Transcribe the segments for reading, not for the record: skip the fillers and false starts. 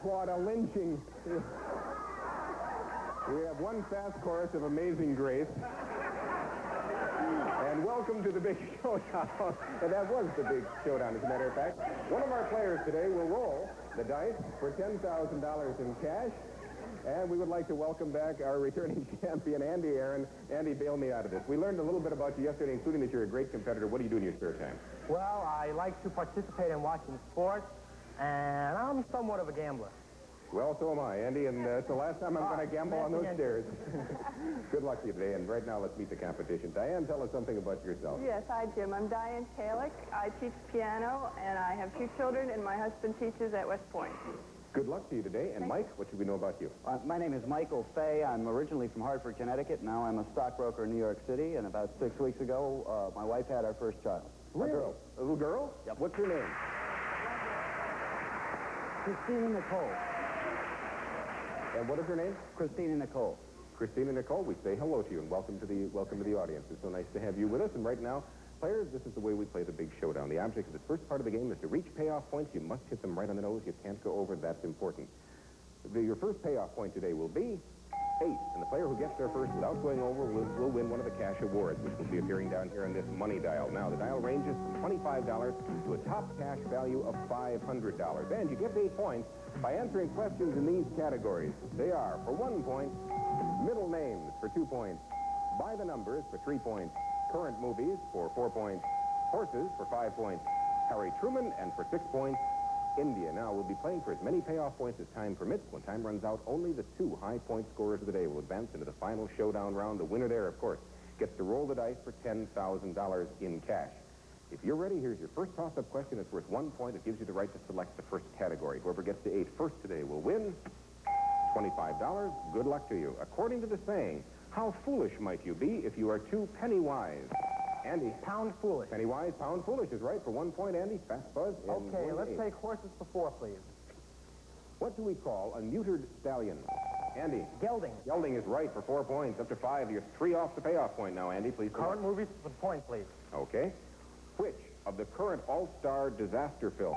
what a lynching. We have one fast chorus of Amazing Grace. And welcome to the Big Showdown. And that was the Big Showdown, as a matter of fact. One of our players today will roll the dice for $10,000 in cash. And we would like to welcome back our returning champion, Andy Aaron. Andy, bail me out of this. We learned a little bit about you yesterday, including that you're a great competitor. What do you do in your spare time? Well, I like to participate in watching sports, and I'm somewhat of a gambler. Well, so am I, Andy, and it's the last time I'm going to gamble on those stairs. Good luck to you today, and right now let's meet the competition. Diane, tell us something about yourself. Yes, hi, Jim. I'm Diane Kalick. I teach piano, and I have 2 children, and my husband teaches at West Point. Good luck to you today. And Mike, what should we know about you? My name is Michael Fay. I'm originally from Hartford, Connecticut. Now I'm a stockbroker in New York City, and about 6 weeks ago, my wife had our first child. Really? A little girl? Yep. What's her name? Christina Nicole. And what is her name? Christina Nicole. Christina Nicole, we say hello to you and welcome to the audience. It's so nice to have you with us. And right now, players, this is the way we play the Big Showdown. The object of the first part of the game is to reach payoff points. You must hit them right on the nose. You can't go over. That's important. Your first payoff point today will be 8. And the player who gets there first without going over will win one of the cash awards, which will be appearing down here on this money dial. Now, the dial ranges from $25 to a top cash value of $500. And you get 8 points by answering questions in these categories. They are, for 1 point, middle names for 2 points, by the numbers for 3 points, current movies for 4 points, horses for 5 points, Harry Truman, and for 6 points, India. Now, we'll be playing for as many payoff points as time permits. When time runs out, only the 2 high-point scorers of the day will advance into the final showdown round. The winner there, of course, gets to roll the dice for $10,000 in cash. If you're ready, here's your first toss-up question. It's worth 1 point. It gives you the right to select the first category. Whoever gets to 8 first today will win $25. Good luck to you. According to the saying, how foolish might you be if you are too penny-wise? Andy. Pound foolish. Penny-wise, pound foolish is right. For 1 point, Andy. Fast buzz. Okay, let's take horses for 4, please. What do we call a neutered stallion? Andy. Gelding. Gelding is right for 4 points. Up to 5. You're 3 off the payoff point now, Andy. Please. Current movies for the point, please. Okay. Which of the current all-star disaster films?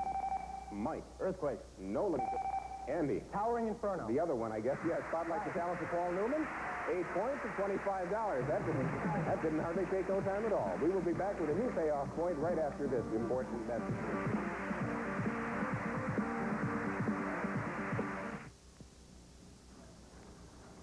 Mike. Earthquake. No, let me go. Andy. Towering Inferno. The other one, I guess. Yeah, Spotlight the Talent of Paul Newman. 8 points and $25. That didn't hardly take no time at all. We will be back with a new payoff point right after this important message.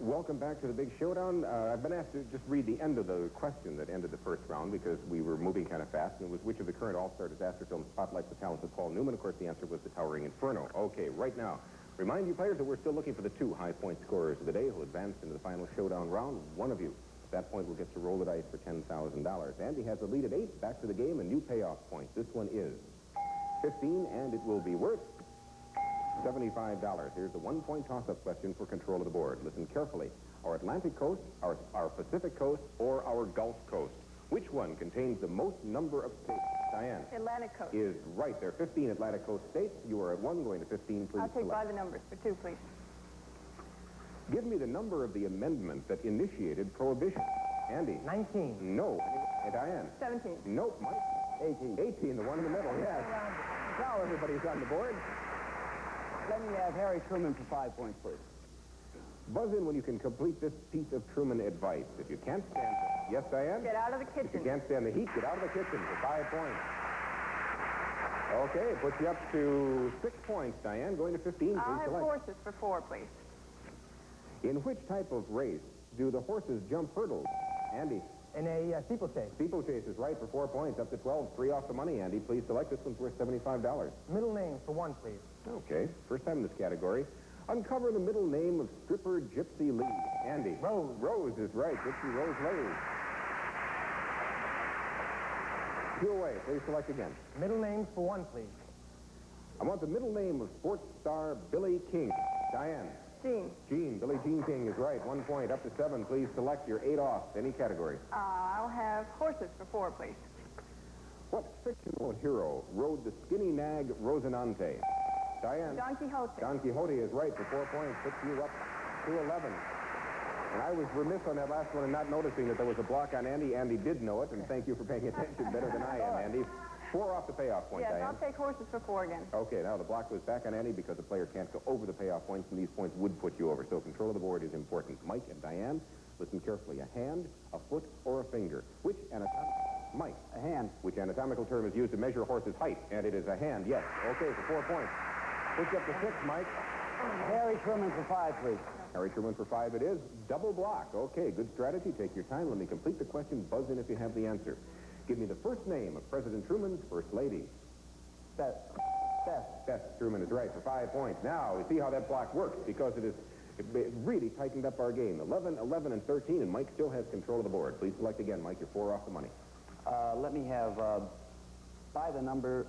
Welcome back to the Big Showdown. I've been asked to just read the end of the question that ended the first round because we were moving kind of fast. And it was which of the current all-star disaster films spotlights the talents of Paul Newman? Of course, the answer was The Towering Inferno. Okay, right now, remind you players that we're still looking for the 2 high-point scorers of the day who advance into the final showdown round. One of you, at that point, will get to roll the dice for $10,000. Andy has a lead at 8. Back to the game, a new payoff point. This one is 15, and it will be worth $75. Here's the 1-point toss-up question for control of the board. Listen carefully. Our Atlantic coast, our Pacific coast, or our Gulf coast? Which one contains the most number of states? Diane. Atlantic coast. Is right. There are 15 Atlantic coast states. You are at 1, going to 15. Please I'll take by the numbers for 2, please. Give me the number of the amendment that initiated prohibition. Andy. 19. No. Diane. 17. Nope. Mike. 18. 18, the one in the middle, yes. Now everybody's on the board. Let me have Harry Truman for 5 points, please. Buzz in when you can complete this piece of Truman advice. If you can't stand it. Yes, Diane? Get out of the kitchen. If you can't stand the heat, get out of the kitchen for 5 points. Okay, it puts you up to 6 points, Diane. Going to 15, I'll please have select. horses for 4, please. In which type of race do the horses jump hurdles? Andy. In a steeplechase. Steeplechase is right for 4 points. Up to 12, 3 off the money, Andy. Please select. This one's worth $75. Middle name for 1, please. Okay, first time in this category. Uncover the middle name of stripper Gypsy Lee. Andy. Rose. Rose is right. Gypsy Rose Lee. 2 away. Please select again. Middle names for 1, please. I want the middle name of sports star Billy King. Diane. Jean. Jean. Billie Jean King is right. 1 point. Up to 7. Please select your 8 off. Any category. I'll have horses for 4, please. What fictional hero rode the skinny nag Rosinante? Diane. Don Quixote. Don Quixote is right for 4 points. Puts you up to 11. And I was remiss on that last one and not noticing that there was a block on Andy. Andy did know it, and thank you for paying attention better than I am, Andy. 4 off the payoff point, Yes, Diane. I'll take horses for 4 again. Okay, now the block goes back on Andy because the player can't go over the payoff points, and these points would put you over. So control of the board is important. Mike and Diane, listen carefully. A hand, a foot, or a finger? Which Mike. A hand. Which anatomical term is used to measure a horse's height? And it is a hand, yes. Okay, for 4 points. Push up to 6, Mike. Harry Truman for 5, please. Harry Truman for 5 it is. Double block. Okay, good strategy. Take your time. Let me complete the question. Buzz in if you have the answer. Give me the first name of President Truman's first lady. Beth. Beth Truman is right for 5 points. Now, we see how that block works because it really tightened up our game. 11, 11, and 13, and Mike still has control of the board. Please select again, Mike. You're 4 off the money. Let me have, by the number,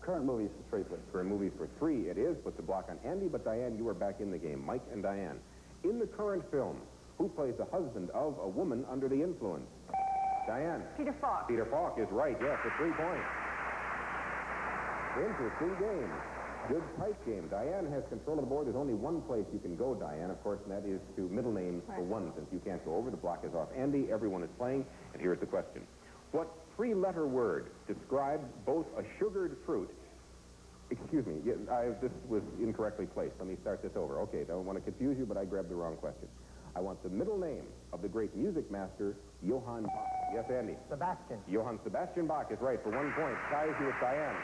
current movies for 3, please. Current movies for 3 it is. Put the block on Andy, but Diane, you are back in the game. Mike and Diane. In the current film, who plays the husband of a woman under the influence? Diane. Peter Falk. Peter Falk is right, yes, for 3 points. Interesting game. Good tight game. Diane has control of the board. There's only one place you can go, Diane, of course, and that is to middle name for 1, since you can't go over. The block is off Andy. Everyone is playing, and here's the question. What 3-letter word describes both a sugared fruit? Excuse me, this was incorrectly placed. Let me start this over. Okay, don't want to confuse you, but I grabbed the wrong question. I want the middle name of the great music master, Johann Bach. Yes, Andy? Sebastian. Johann Sebastian Bach is right for 1 point. Ties you with Diane.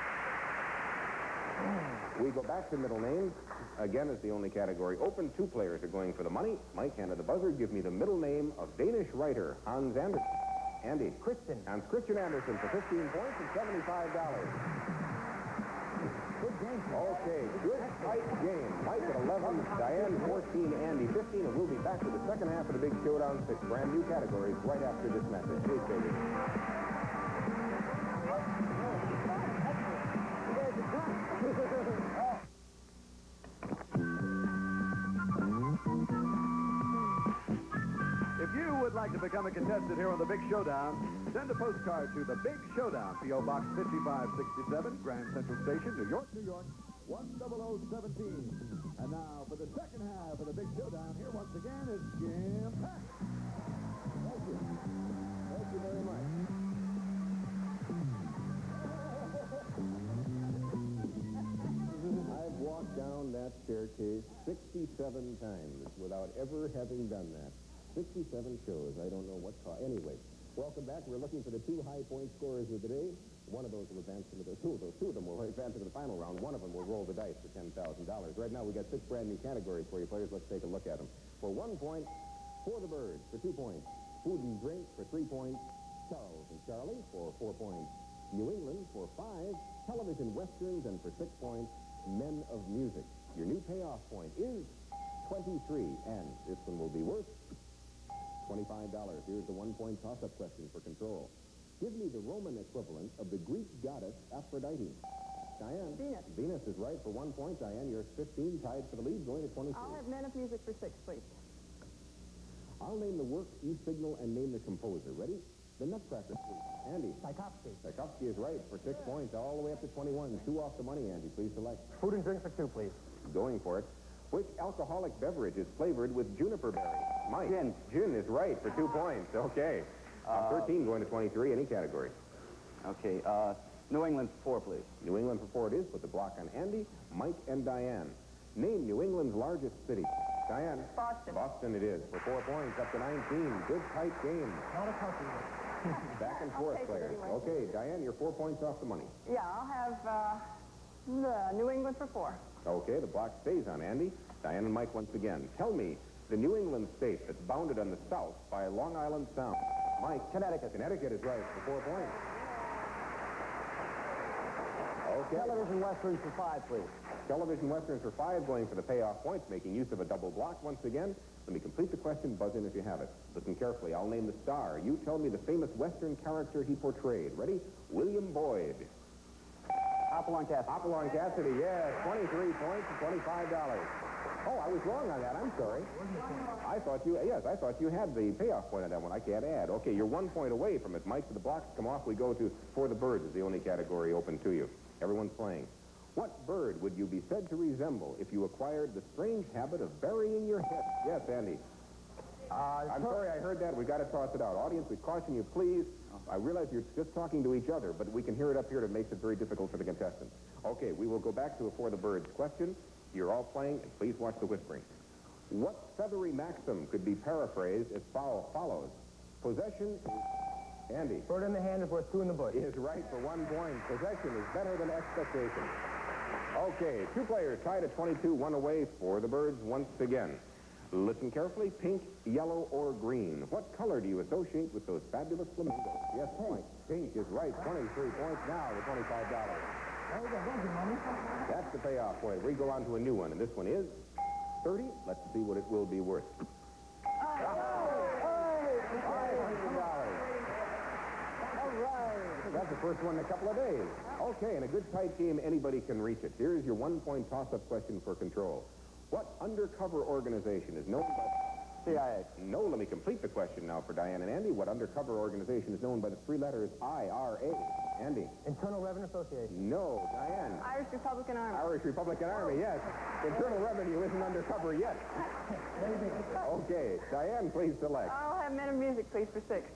We go back to middle names. Again, is the only category open. 2 players are going for the money. Mike, hand of the buzzer. Give me the middle name of Danish writer, Hans Andersen. Andy? Christian. Hans Christian Andersen for 15 points and $75. Good game. Okay, good tight game. Mike at 11, Diane 14, Andy 15, and we'll be back to the second half of the Big Showdown, 6 brand new categories right after this message. Please, baby. If you would like to become a contestant here on the Big Showdown, send a postcard to the Big Showdown, P.O. Box 5567, Grand Central Station, New York, 10017. And now for the second half of the Big Showdown, here once again is Jim Pack. Thank you. Thank you very much. I've walked down that staircase 67 times without ever having done that. 67 shows. I don't know what caused. Anyway, welcome back. We're looking for the 2 high-point scorers of the day. One of those will advance into the two of them will advance into the final round. One of them will roll the dice for $10,000. Right now, we got 6 brand new categories for you players. Let's take a look at them. For 1 point, For the Birds for 2 points. Food and Drink for 3 points. Charles and Charlie for 4 points. New England for 5. Television Westerns, and for 6 points, Men of Music. Your new payoff point is 23, and this one will be worth $25. Here's the 1-point toss-up question for control. Give me the Roman equivalent of the Greek goddess Aphrodite. Diane? Venus. Venus is right for 1 point. Diane, you're 15, tied for the lead, going to 23. I'll have Men of Music for 6, please. I'll name the work, you signal, and name the composer. Ready? The Nutcracker Suite. Andy? Tchaikovsky. Tchaikovsky is right for 6 points, all the way up to 21. 2 off the money, Andy. Please select. Food and Drink for 2, please. Going for it. Which alcoholic beverage is flavored with juniper berry? Mike. Gin. Gin is right for 2 points. Okay. 13 going to 23, any category. Okay, New England for 4, please. New England for 4 it is. Put the block on Andy, Mike, and Diane. Name New England's largest city. Diane. Boston. Boston it is for 4 points, up to 19. Good tight game. Not a touchy. Back and I'll forth, take it players. anyway. Okay, Diane, you're 4 points off the money. Yeah, I'll have the New England for 4. Okay, the block stays on Andy. Diane and Mike once again. Tell me the New England state that's bounded on the south by Long Island Sound. Mike. Connecticut. Connecticut is right for 4 points. Okay. Television Westerns for 5, please. Television Westerns for 5, going for the payoff points, making use of a double block once again. Let me complete the question. Buzz in if you have it. Listen carefully. I'll name the star. You tell me the famous Western character he portrayed. Ready? William Boyd. Hopalong Cassidy. Hopalong Cassidy, yes. 23 points and $25. Oh, I was wrong on that. I'm sorry. I thought you had the payoff point on that one. I can't add. Okay, you're 1 point away from it. Mike, to the blocks come off. We go to For the Birds is the only category open to you. Everyone's playing. What bird would you be said to resemble if you acquired the strange habit of burying your head? Yes, Andy. I'm sorry I heard that. We've got to toss it out. Audience, we caution you, please. I realize you're just talking to each other, but we can hear it up here, and it makes it very difficult for the contestants. Okay, we will go back to a For the Birds question. You're all playing, and please watch the whispering. What feathery maxim could be paraphrased as follows? Possession is... Andy. Bird in the hand is worth two in the bush. Is right for 1 point. Possession is better than expectation. Okay, 2 players tied at 22, 1 away for the Birds once again. Listen carefully. Pink, yellow, or green. What color do you associate with those fabulous flamingos? Yes, point. Pink is right. 23 points now with $25. That's the payoff point. We go on to a new one, and this one is 30. Let's see what it will be worth. That's the first one in a couple of days. Okay, in a good tight game, anybody can reach it. Here's your 1-point toss-up question for control. What undercover organization is known by... CIA. No, let me complete the question now for Diane and Andy. What undercover organization is known by the 3 letters IRA? Andy. Internal Revenue Association. No, Diane. Irish Republican Army. Irish Republican Army, yes. Internal Revenue isn't undercover yet. Okay, Diane, please select. I'll have Men of Music, please, for 6.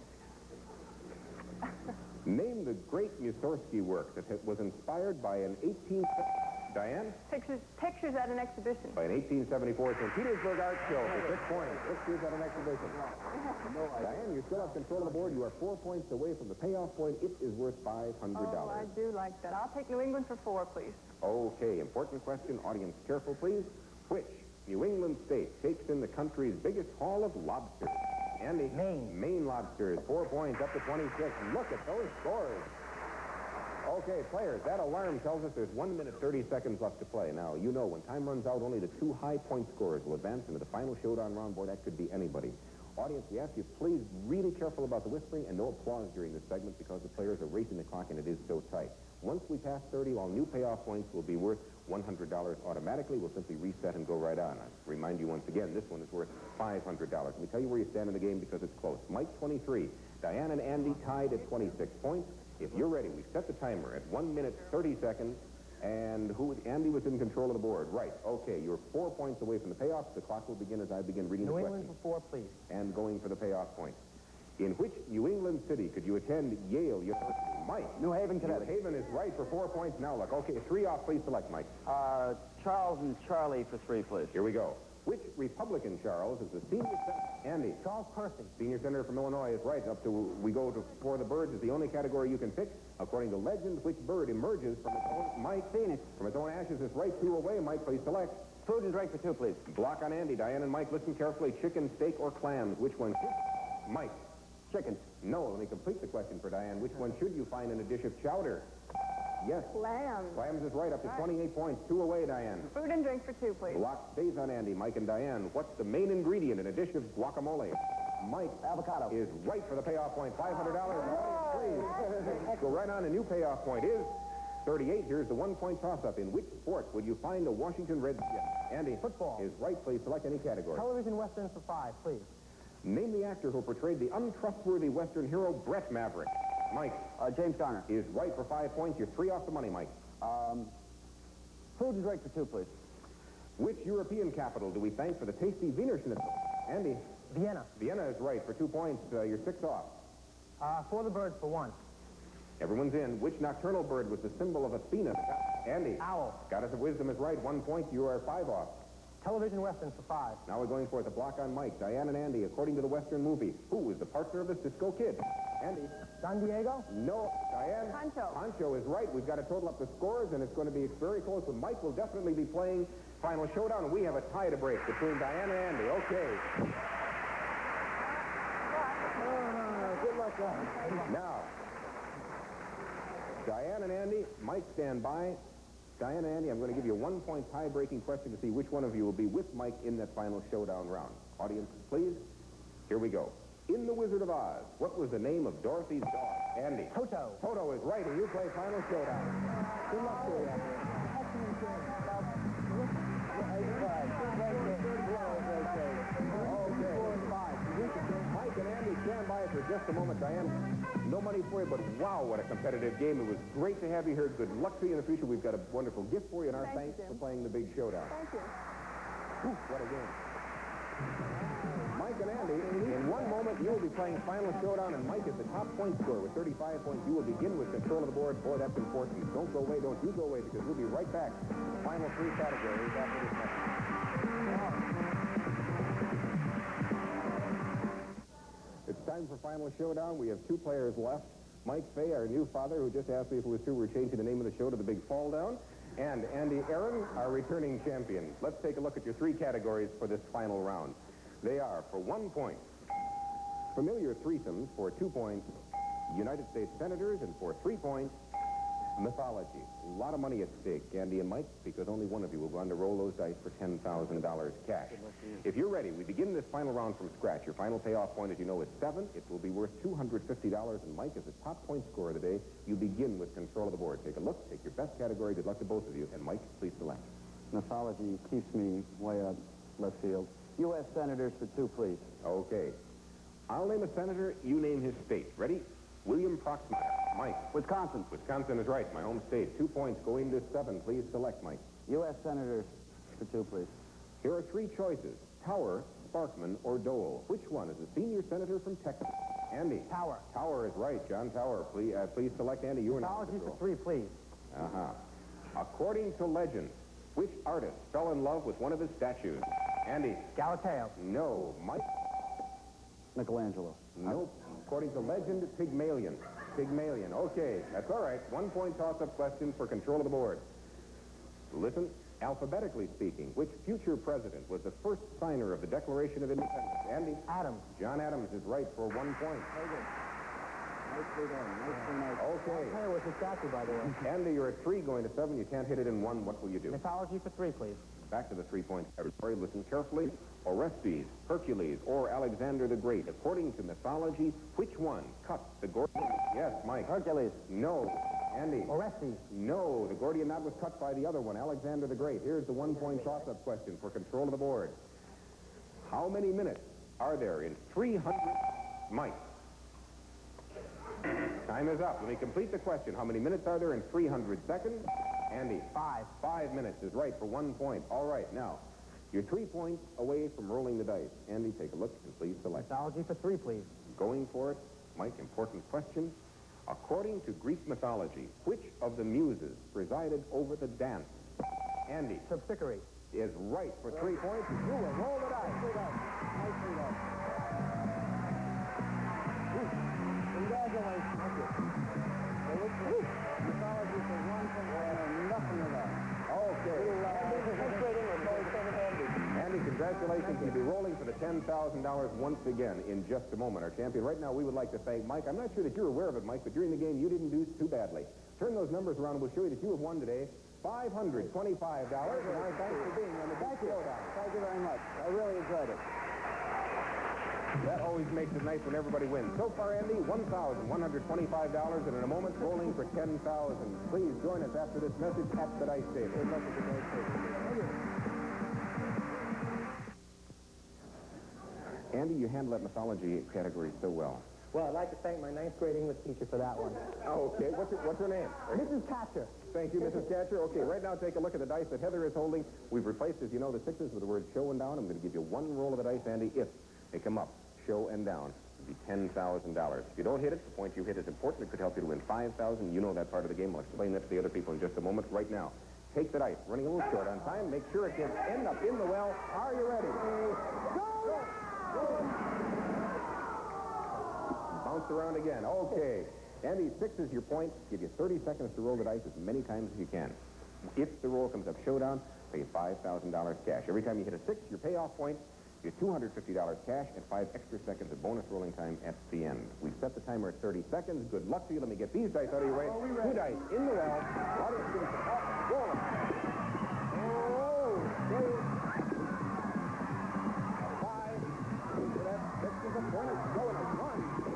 Name the great Mussorgsky work that was inspired by an 18... Diane? Pictures at an exhibition. By an 1874 St. Petersburg art show for 6 points. Pictures at an exhibition. Diane, you still have control of the board. You are 4 points away from the payoff point. It is worth $500. Oh, I do like that. I'll take New England for 4, please. Okay, important question. Audience, careful, please. Which New England state takes in the country's biggest haul of lobsters? Andy? Maine. Maine lobsters. 4 points up to 26. Look at those scores. Okay, players, that alarm tells us there's 1 minute, 30 seconds left to play. Now, you know, when time runs out, only the 2 high-point scorers will advance into the final showdown round. Boy, that could be anybody. Audience, we ask you, please, really careful about the whispering and no applause during this segment because the players are racing the clock and it is so tight. Once we pass 30, all new payoff points will be worth $100 automatically. We'll simply reset and go right on. I remind you once again, this one is worth $500. Let me tell you where you stand in the game because it's close. Mike, 23. Diane and Andy tied at 26 points. If you're ready, we set the timer at 1 minute, 30 seconds. And Andy was in control of the board. Right. Okay, you're 4 points away from the payoff. The clock will begin as I begin reading the New question. England for 4, please. And going for the payoff point. In which New England city could you attend Yale University? Mike. New Haven, Connecticut. New Haven is right for 4 points. Now look. Okay, 3 off. Please select, Mike. Charles and Charlie for 3, please. Here we go. Which Republican, Charles, is the senior senator? Andy. Charles Percy. Senior senator from Illinois is right. Up to, we go to For the Birds is the only category you can pick. According to legend, which bird emerges from its own... Mike. Phoenix. From its own ashes is right. 2 away. Mike, please select. Food and drink for 2, please. Block on Andy. Diane and Mike, listen carefully. Chicken, steak, or clams? Which one? Mike. Chicken. No, let me complete the question for Diane. Which one should you find in a dish of chowder? Yes. Clams. Clams is right. Up to 28 points. 2 away, Diane. Food and drink for 2, please. Block stays on Andy, Mike, and Diane. What's the main ingredient in a dish of guacamole? Mike. Avocado. Is right for the payoff point. $500. Please. Go right on. A new payoff point is 38. Here's the 1-point toss-up. In which sport would you find a Washington Redskins? Andy. Football. Is right. Please select any category. Television Westerns for 5, please. Name the actor who portrayed the untrustworthy Western hero Brett Maverick. Mike. James Garner. Is right for 5 points. You're 3 off the money, Mike. Food and drink for 2, please. Which European capital do we thank for the tasty Wiener Schnitzel? Andy. Vienna. Vienna is right for 2 points. You're 6 off. For the Birds for 1. Everyone's in. Which nocturnal bird was the symbol of Athena? Andy. Owl. Goddess of Wisdom is right. 1 point. You are 5 off. Television Westerns for 5. Now we're going for the block on Mike. Diane and Andy, according to the Western movie, who is the partner of the Cisco Kid? Andy. San Diego. No. Diane. Pancho. Pancho is right. We've got to total up the scores, and it's going to be very close. And Mike will definitely be playing Final Showdown, and we have a tie to break between Diane and Andy. Okay. Good luck, guys. Now, Diane and Andy, Mike, stand by. Diane and Andy, I'm going to give you a 1-point tie-breaking question to see which one of you will be with Mike in that Final Showdown round. Audience, please. Here we go. In The Wizard of Oz, what was the name of Dorothy's dog? Andy. Toto. Toto is right, and you play Final Showdown. Good luck to you. Mike and Andy, stand by for just a moment. Diane, no money for you, but wow, what a competitive game. It was great to have you here. Good luck to you in the future. We've got a wonderful gift for you, and our thanks for playing the Big Showdown. Thank you. What a game. Mike and Andy. In one moment, you will be playing Final Showdown, and Mike is the top point scorer with 35 points. You will begin with control of the board. Boy, that's important. Don't go away. Don't you go away, because we'll be right back. The final three categories after this message. It's time for Final Showdown. We have two players left. Mike Fay, our new father, who just asked me if it was true we're changing the name of the show to the Big Fall Down. And Andy Aaron, our returning champion. Let's take a look at your three categories for this final round. They are, for 1 point, familiar threesomes; for 2 points, United States Senators; and for 3 points, mythology. A lot of money at stake, Andy and Mike, because only one of you will go on to roll those dice for $10,000 cash. If you're ready, we begin this final round from scratch. Your final payoff point, as you know, is 7. It will be worth $250, and Mike, as the top point scorer today, you begin with control of the board. Take a look, take your best category. Good luck to both of you. And Mike, please select. Mythology keeps me way up left field. U.S. Senators for 2, please. Okay. I'll name a senator, you name his state. Ready? William Proxmire. Mike. Wisconsin. Wisconsin is right, my home state. 2 points going to 7. Please select, Mike. U.S. Senators for 2, please. Here are 3 choices: Tower, Sparkman, or Dole. Which one is the senior senator from Texas? Andy. Tower. Tower is right. John Tower. Please select, Andy. You are not. Mythology for 3, please. Uh-huh. According to legend, which artist fell in love with one of his statues? Andy. Galileo. No. Mike. Michelangelo. Nope. According to legend, Pygmalion. Pygmalion. Okay, that's all right. 1 point toss-up question for control of the board. Listen, alphabetically speaking, which future president was the first signer of the Declaration of Independence? Andy? Adams. John Adams is right for 1 point. Very good. Nicely done. Nicely nice. Okay. Galileo was a statue, by the way. Andy, you're at 3 going to 7. You can't hit it in 1. What will you do? Mythology for 3, please. Back to the 3-point category. Listen carefully. Orestes, Hercules, or Alexander the Great. According to mythology, which one cut the Gordian? Yes, Mike. Hercules. No. Andy. Orestes. No. The Gordian knot was cut by the other one, Alexander the Great. Here's the 1-point toss-up question for control of the board. How many minutes are there in 300... Mike. Time is up. Let me complete the question. How many minutes are there in 300 seconds? Andy. 5. 5 minutes is right for 1 point. All right, now, you're 3 points away from rolling the dice. Andy, take a look and please select. Mythology for 3, please. Going for it, Mike, important question. According to Greek mythology, which of the muses presided over the dance? Andy. Terpsichore. Is right for 3 points. You will roll the dice. Nicely done. Congratulations. Thank you. Mythology for 1 point. Nothing of that. Okay. Andy, congratulations. You'll be rolling for the $10,000 once again in just a moment. Our champion. Right now, we would like to thank Mike. I'm not sure that you're aware of it, Mike, but during the game, you didn't do too badly. Turn those numbers around, and we'll show you that you have won today $525. And our thanks for being on the Big Showdown. Thank you very much. I really enjoyed it. That always makes it nice when everybody wins. So far, Andy, $1,125, and in a moment, rolling for $10,000. Please join us after this message at the dice table. Andy, you handle that mythology category so well. Well, I'd like to thank my 9th grade English teacher for that one. Okay, what's her name? Mrs. Catcher. Thank you, Mrs. Catcher. Okay, right now take a look at the dice that Heather is holding. We've replaced, as you know, the 6s with the word show and down. I'm going to give you 1 roll of the dice, Andy. If they come up, show and down, it'll be $10,000. If you don't hit it, the point you hit is important. It could help you to win $5,000. You know that part of the game. I'll explain that to the other people in just a moment. Right now, take the dice. Running a little short on time. Make sure it can end up in the well. Are you ready? Go! Bounce around again. Okay. Andy, 6 is your point. Give you 30 seconds to roll the dice as many times as you can. If the roll comes up showdown, pay $5,000 cash. Every time you hit a 6, your payoff point, you get $250 cash and 5 extra seconds of bonus rolling time at the end. We've set the timer at 30 seconds. Good luck to you. Let me get these dice out of your way. 2 dice in the well. Audience, give us a up. Roll them. Oh, okay. 5. That 6 is a bonus. Go in a 1.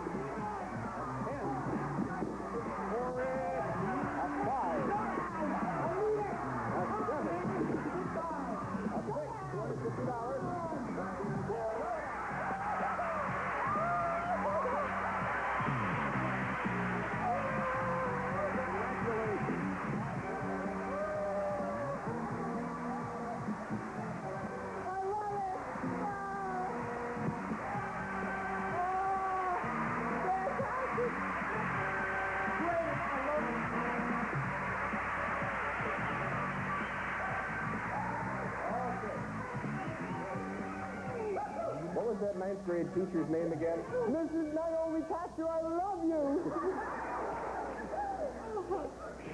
ninth grade teacher's name again? Mrs. Naomi Thatcher, I love you.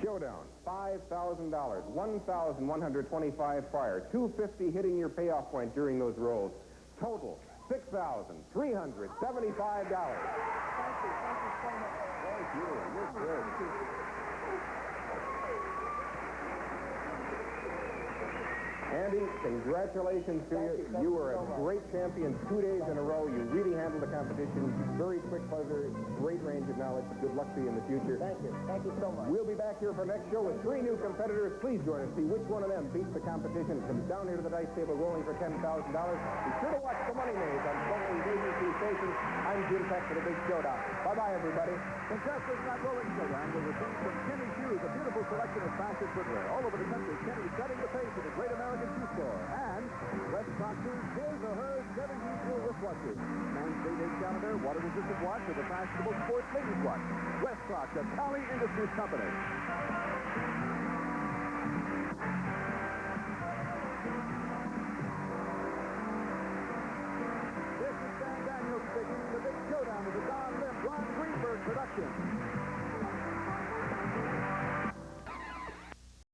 Showdown, $5,000, 1,125 prior, 250 hitting your payoff point during those rolls. Total, $6,375. Thank you so much. Thank you. You're good. Andy, congratulations to you. You were a great champion 2 days in a row. You really handled the competition. Very quick buzzer, great range of knowledge. Good luck to you in the future. Thank you. Thank you so much. We'll be back here for next show with 3 new competitors. Please join us. See which one of them beats the competition. Comes down here to the dice table rolling for $10,000. Be sure to watch the Money Maze on both these ABC stations. I'm Jim Peck for the Big Showdown. Bye-bye, everybody. Contestants on Rolling Showdown will receive from Kenny Shoes, a beautiful selection of fashion footwear. All over the country, Kenny's setting the pace in the great American shoe store. And West Proctor's his or her 70s jewel wristwatches. Man's Day calendar, water-resistant watch with a fashionable sports ladies watch. West Proctor, Tally Industries Company.